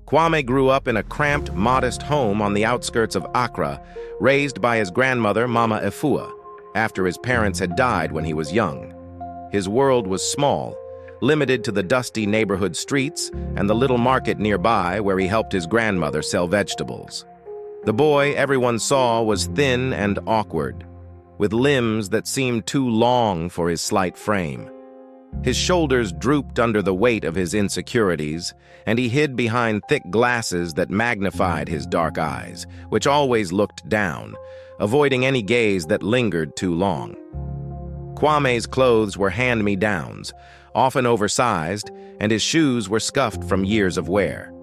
Kwame grew up in a cramped, modest home on the outskirts of Accra, raised by his grandmother, Mama Efua, after his parents had died when he was young. His world was small, limited to the dusty neighborhood streets and the little market nearby where he helped his grandmother sell vegetables. The boy everyone saw was thin and awkward, with limbs that seemed too long for his slight frame. His shoulders drooped under the weight of his insecurities, and he hid behind thick glasses that magnified his dark eyes, which always looked down, avoiding any gaze that lingered too long. Kwame's clothes were hand-me-downs, often oversized, and his shoes were scuffed from years of wear.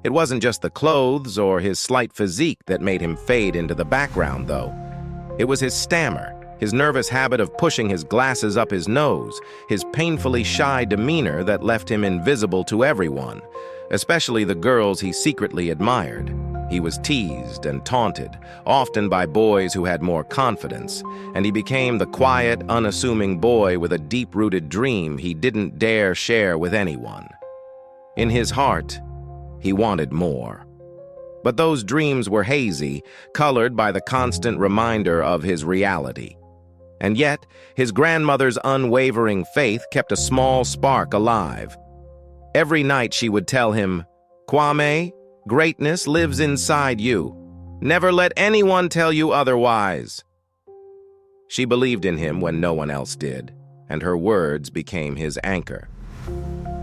It wasn't just the clothes or his slight physique that made him fade into the background, though. It was his stammer, his nervous habit of pushing his glasses up his nose, his painfully shy demeanor that left him invisible to everyone, especially the girls he secretly admired. He was teased and taunted, often by boys who had more confidence, and he became the quiet, unassuming boy with a deep-rooted dream he didn't dare share with anyone. In his heart, he wanted more. But those dreams were hazy, colored by the constant reminder of his reality. And yet, his grandmother's unwavering faith kept a small spark alive. Every night she would tell him, "Kwame, greatness lives inside you. Never let anyone tell you otherwise." She believed in him when no one else did, and her words became his anchor.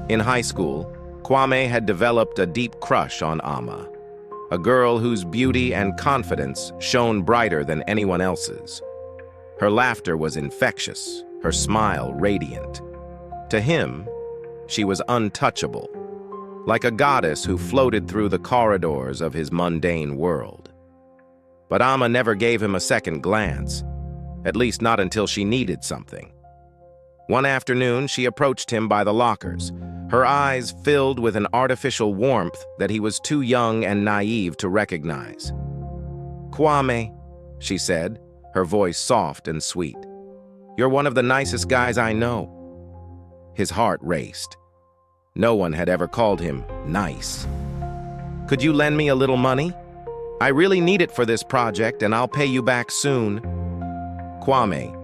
In high school, Kwame had developed a deep crush on Amma, a girl whose beauty and confidence shone brighter than anyone else's. Her laughter was infectious, her smile radiant. To him, she was untouchable, like a goddess who floated through the corridors of his mundane world. But Amma never gave him a second glance, at least not until she needed something. One afternoon, she approached him by the lockers, her eyes filled with an artificial warmth that he was too young and naive to recognize. "Kwame," she said, her voice soft and sweet. "You're one of the nicest guys I know." His heart raced. No one had ever called him nice. "Could you lend me a little money? I really need it for this project, and I'll pay you back soon." Kwame,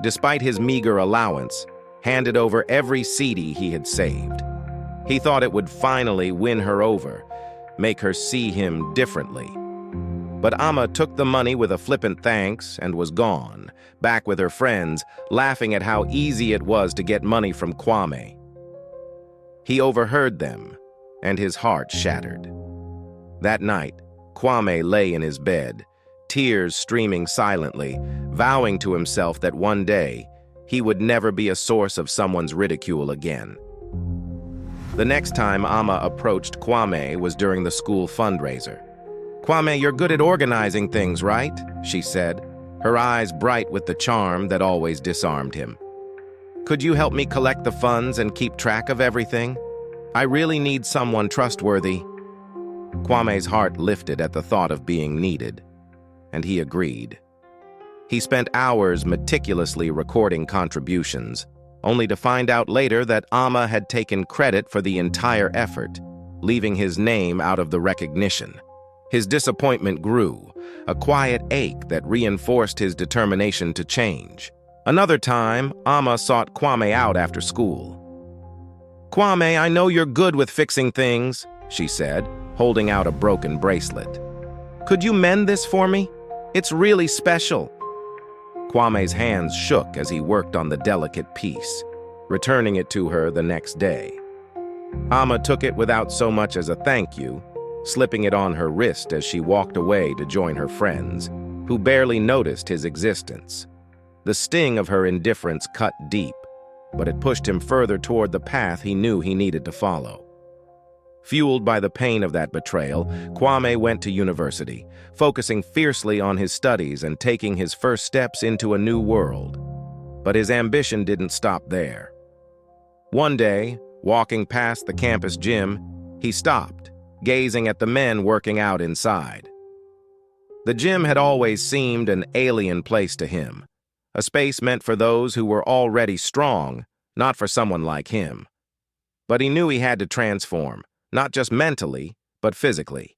despite his meager allowance, handed over every cedi he had saved. He thought it would finally win her over, make her see him differently. But Amma took the money with a flippant thanks and was gone, back with her friends, laughing at how easy it was to get money from Kwame. He overheard them, and his heart shattered. That night, Kwame lay in his bed, tears streaming silently, vowing to himself that one day he would never be a source of someone's ridicule again. The next time Amma approached Kwame was during the school fundraiser. "Kwame, you're good at organizing things, right?" she said, her eyes bright with the charm that always disarmed him. "Could you help me collect the funds and keep track of everything? I really need someone trustworthy." Kwame's heart lifted at the thought of being needed, and he agreed. He spent hours meticulously recording contributions, only to find out later that Amma had taken credit for the entire effort, leaving his name out of the recognition. His disappointment grew, a quiet ache that reinforced his determination to change. Another time, Amma sought Kwame out after school. "Kwame, I know you're good with fixing things," she said, holding out a broken bracelet. "Could you mend this for me? It's really special." Kwame's hands shook as he worked on the delicate piece, returning it to her the next day. Amma took it without so much as a thank you, slipping it on her wrist as she walked away to join her friends, who barely noticed his existence. The sting of her indifference cut deep, but it pushed him further toward the path he knew he needed to follow. Fueled by the pain of that betrayal, Kwame went to university, focusing fiercely on his studies and taking his first steps into a new world. But his ambition didn't stop there. One day, walking past the campus gym, he stopped, gazing at the men working out inside. The gym had always seemed an alien place to him, a space meant for those who were already strong, not for someone like him. But he knew he had to transform, not just mentally, but physically.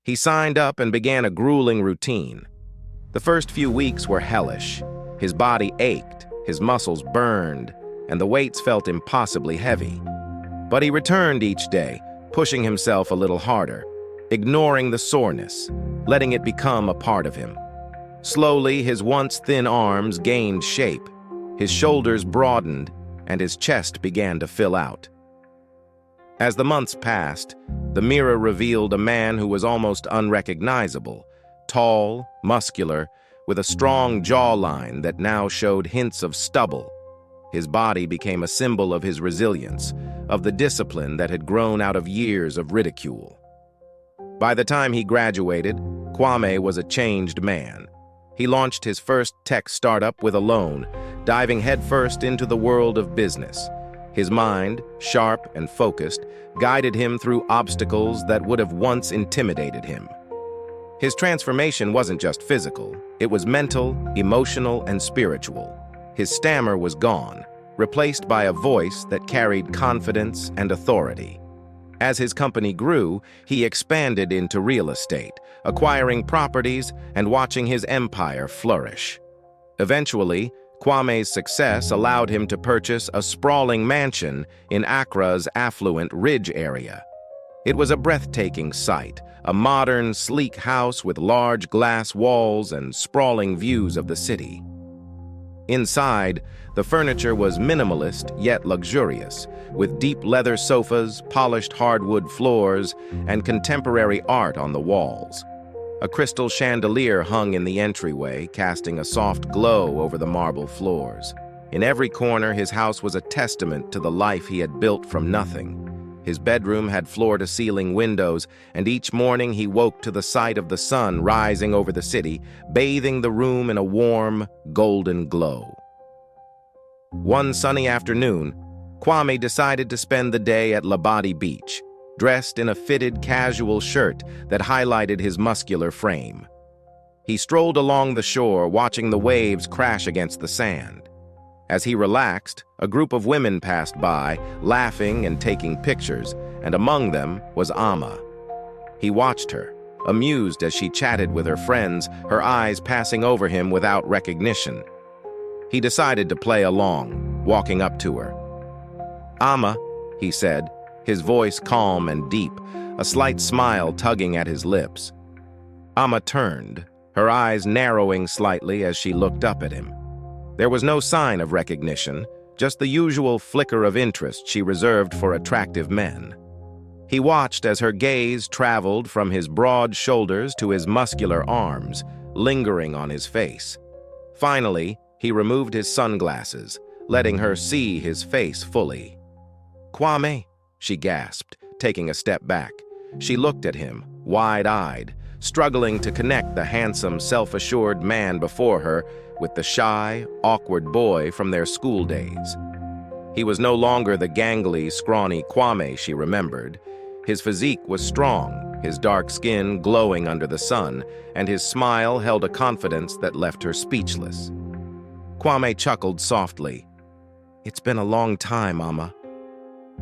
He signed up and began a grueling routine. The first few weeks were hellish. His body ached, his muscles burned, and the weights felt impossibly heavy. But he returned each day, pushing himself a little harder, ignoring the soreness, letting it become a part of him. Slowly, his once thin arms gained shape, his shoulders broadened, and his chest began to fill out. As the months passed, the mirror revealed a man who was almost unrecognizable, tall, muscular, with a strong jawline that now showed hints of stubble. His body became a symbol of his resilience, of the discipline that had grown out of years of ridicule. By the time he graduated, Kwame was a changed man. He launched his first tech startup with a loan, diving headfirst into the world of business. His mind, sharp and focused, guided him through obstacles that would have once intimidated him. His transformation wasn't just physical, it was mental, emotional, and spiritual. His stammer was gone, replaced by a voice that carried confidence and authority. As his company grew, he expanded into real estate, acquiring properties and watching his empire flourish. Eventually, Kwame's success allowed him to purchase a sprawling mansion in Accra's affluent Ridge area. It was a breathtaking sight, a modern, sleek house with large glass walls and sprawling views of the city. Inside, the furniture was minimalist yet luxurious, with deep leather sofas, polished hardwood floors, and contemporary art on the walls. A crystal chandelier hung in the entryway, casting a soft glow over the marble floors. In every corner, his house was a testament to the life he had built from nothing. His bedroom had floor-to-ceiling windows, and each morning he woke to the sight of the sun rising over the city, bathing the room in a warm, golden glow. One sunny afternoon, Kwame decided to spend the day at Labadi Beach, dressed in a fitted casual shirt that highlighted his muscular frame. He strolled along the shore, watching the waves crash against the sand. As he relaxed, a group of women passed by, laughing and taking pictures, and among them was Amma. He watched her, amused as she chatted with her friends, her eyes passing over him without recognition. He decided to play along, walking up to her. "Amma," he said, his voice calm and deep, a slight smile tugging at his lips. Amma turned, her eyes narrowing slightly as she looked up at him. There was no sign of recognition, just the usual flicker of interest she reserved for attractive men. He watched as her gaze traveled from his broad shoulders to his muscular arms, lingering on his face. Finally, he removed his sunglasses, letting her see his face fully. "Kwame," she gasped, taking a step back. She looked at him, wide-eyed, struggling to connect the handsome, self-assured man before her with the shy, awkward boy from their school days. He was no longer the gangly, scrawny Kwame she remembered. His physique was strong, his dark skin glowing under the sun, and his smile held a confidence that left her speechless. Kwame chuckled softly. "It's been a long time, Amma."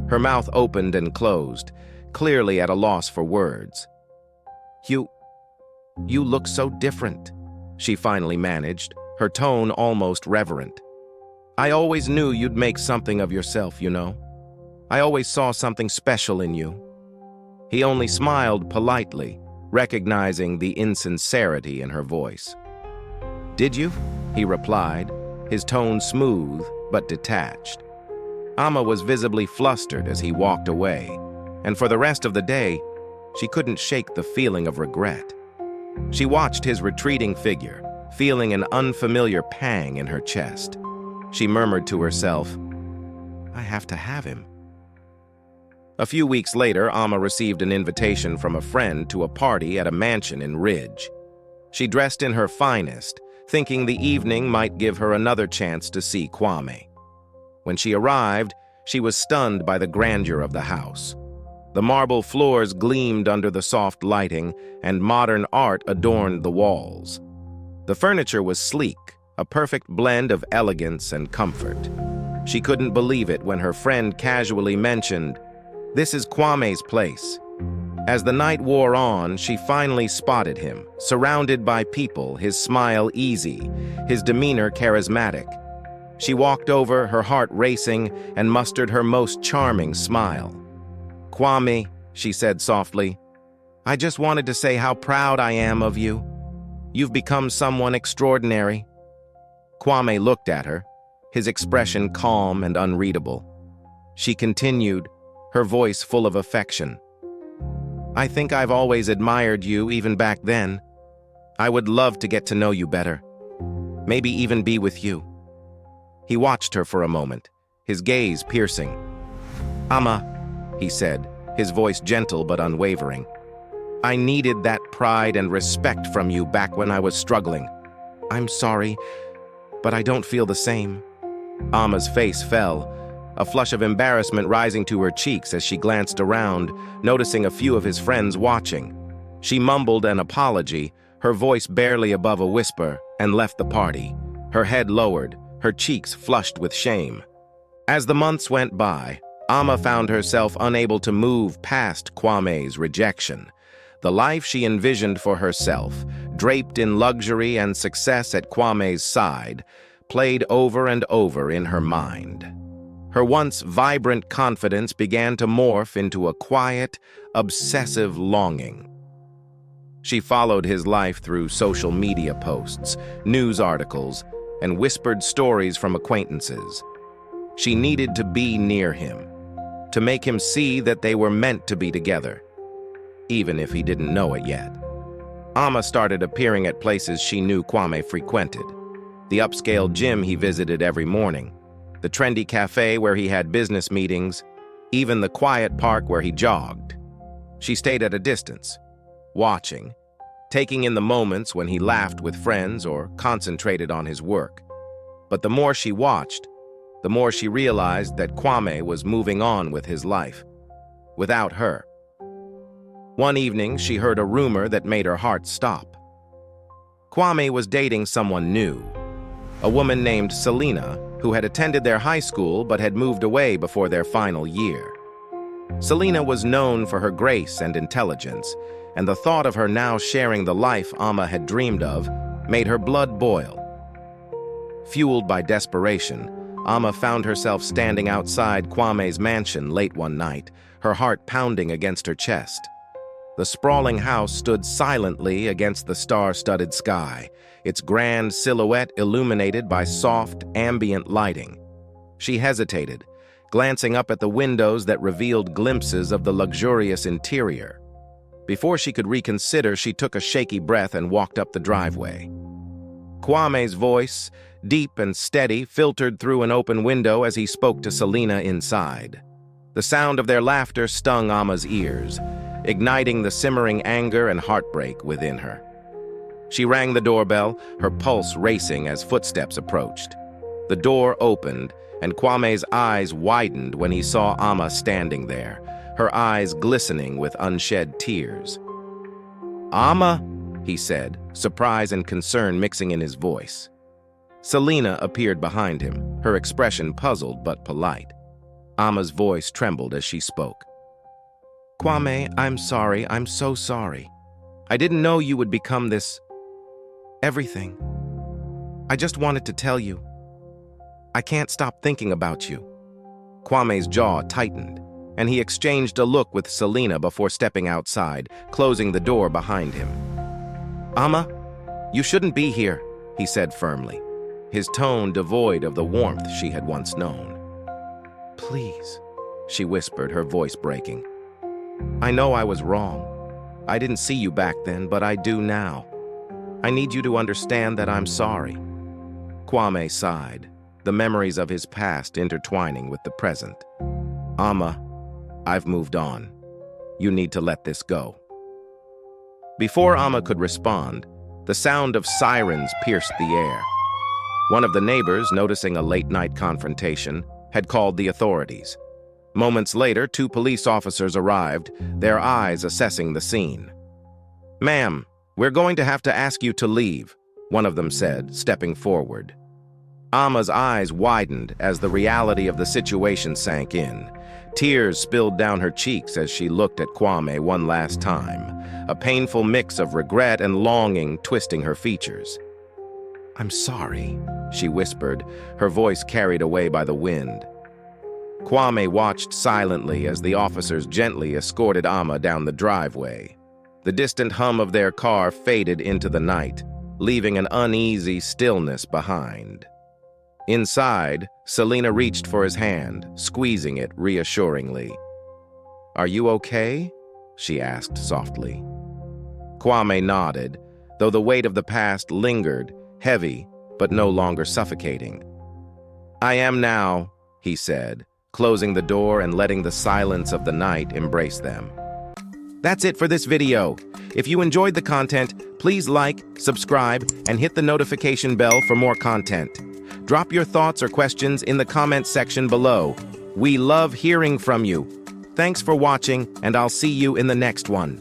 Her mouth opened and closed, clearly at a loss for words. You look so different," she finally managed, her tone almost reverent. "I always knew you'd make something of yourself, you know. I always saw something special in you." He only smiled politely, recognizing the insincerity in her voice. "Did you?" he replied, his tone smooth but detached. Amma was visibly flustered as he walked away, and for the rest of the day, she couldn't shake the feeling of regret. She watched his retreating figure, feeling an unfamiliar pang in her chest. She murmured to herself, "I have to have him." A few weeks later, Amma received an invitation from a friend to a party at a mansion in Ridge. She dressed in her finest, thinking the evening might give her another chance to see Kwame. When she arrived, she was stunned by the grandeur of the house. The marble floors gleamed under the soft lighting, and modern art adorned the walls. The furniture was sleek, a perfect blend of elegance and comfort. She couldn't believe it when her friend casually mentioned, "This is Kwame's place." As the night wore on, she finally spotted him, surrounded by people, his smile easy, his demeanor charismatic. She walked over, her heart racing, and mustered her most charming smile. "Kwame," she said softly, "I just wanted to say how proud I am of you. You've become someone extraordinary." Kwame looked at her, his expression calm and unreadable. She continued, her voice full of affection. "I think I've always admired you, even back then. I would love to get to know you better. Maybe even be with you." He watched her for a moment, his gaze piercing. "Ama," he said, his voice gentle but unwavering. "I needed that pride and respect from you back when I was struggling. I'm sorry, but I don't feel the same." Ama's face fell, a flush of embarrassment rising to her cheeks as she glanced around, noticing a few of his friends watching. She mumbled an apology, her voice barely above a whisper, and left the party, her head lowered, her cheeks flushed with shame. As the months went by, Ama found herself unable to move past Kwame's rejection. The life she envisioned for herself, draped in luxury and success at Kwame's side, played over and over in her mind. Her once vibrant confidence began to morph into a quiet, obsessive longing. She followed his life through social media posts, news articles, and whispered stories from acquaintances. She needed to be near him, to make him see that they were meant to be together, even if he didn't know it yet. Ama started appearing at places she knew Kwame frequented. The upscale gym he visited every morning, the trendy cafe where he had business meetings, even the quiet park where he jogged. She stayed at a distance, watching, taking in the moments when he laughed with friends or concentrated on his work. But the more she watched, the more she realized that Kwame was moving on with his life, without her. One evening, she heard a rumor that made her heart stop. Kwame was dating someone new, a woman named Selena, who had attended their high school but had moved away before their final year. Selena was known for her grace and intelligence, and the thought of her now sharing the life Ama had dreamed of made her blood boil. Fueled by desperation, Ama found herself standing outside Kwame's mansion late one night, her heart pounding against her chest. The sprawling house stood silently against the star-studded sky, its grand silhouette illuminated by soft, ambient lighting. She hesitated, glancing up at the windows that revealed glimpses of the luxurious interior. Before she could reconsider, she took a shaky breath and walked up the driveway. Kwame's voice, deep and steady, filtered through an open window as he spoke to Selena inside. The sound of their laughter stung Ama's ears, igniting the simmering anger and heartbreak within her. She rang the doorbell, her pulse racing as footsteps approached. The door opened, and Kwame's eyes widened when he saw Ama standing there, her eyes glistening with unshed tears. "Ama," he said, surprise and concern mixing in his voice. Selena appeared behind him, her expression puzzled but polite. Ama's voice trembled as she spoke. "Kwame, I'm sorry. I'm so sorry. I didn't know you would become this... everything. I just wanted to tell you. I can't stop thinking about you." Kwame's jaw tightened, and he exchanged a look with Selena before stepping outside, closing the door behind him. "Ama, you shouldn't be here," he said firmly, his tone devoid of the warmth she had once known. "Please," she whispered, her voice breaking. "I know I was wrong. I didn't see you back then, but I do now. I need you to understand that I'm sorry." Kwame sighed, the memories of his past intertwining with the present. "Ama, I've moved on. You need to let this go." Before Ama could respond, the sound of sirens pierced the air. One of the neighbors, noticing a late-night confrontation, had called the authorities. Moments later, 2 police officers arrived, their eyes assessing the scene. "Ma'am, we're going to have to ask you to leave," one of them said, stepping forward. Ama's eyes widened as the reality of the situation sank in. Tears spilled down her cheeks as she looked at Kwame one last time, a painful mix of regret and longing twisting her features. "I'm sorry," she whispered, her voice carried away by the wind. Kwame watched silently as the officers gently escorted Amma down the driveway. The distant hum of their car faded into the night, leaving an uneasy stillness behind. Inside, Selena reached for his hand, squeezing it reassuringly. "Are you okay?" she asked softly. Kwame nodded, though the weight of the past lingered, heavy, but no longer suffocating. "I am now," he said, closing the door and letting the silence of the night embrace them. That's it for this video. If you enjoyed the content, please like, subscribe, and hit the notification bell for more content. Drop your thoughts or questions in the comments section below. We love hearing from you. Thanks for watching, and I'll see you in the next one.